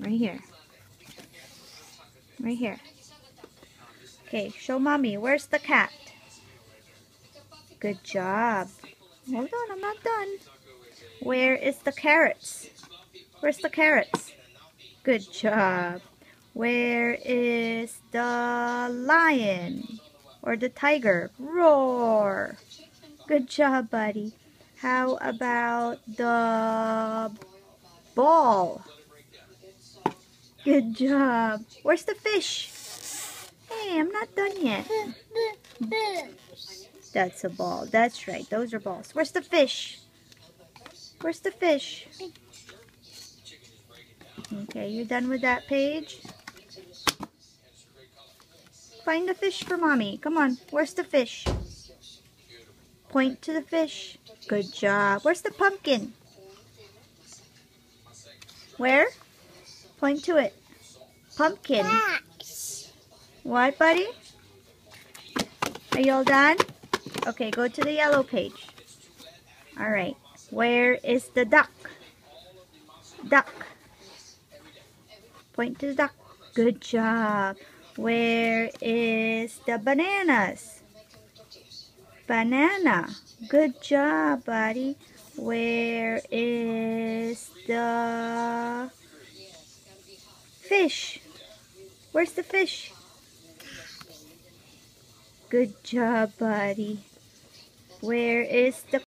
Right here. Right here. Okay, show mommy. Where's the cat? Good job. Hold on, I'm not done. Where is the carrots? Where's the carrots? Good job. Where is the lion? Or the tiger? Roar. Good job, buddy. How about the ball? Good job. Where's the fish? Hey, I'm not done yet. That's a ball. That's right. Those are balls. Where's the fish? Where's the fish? Okay, you done with that page? Find the fish for mommy. Come on. Where's the fish? Point to the fish. Good job. Where's the pumpkin? Where? Point to it. Pumpkin. What, buddy? Are you all done? Okay, go to the yellow page. Alright. Where is the duck? Duck. Point to the duck. Good job. Where is the bananas? Banana. Good job, buddy. Where is the fish? Where's the fish? Good job, buddy. Where is the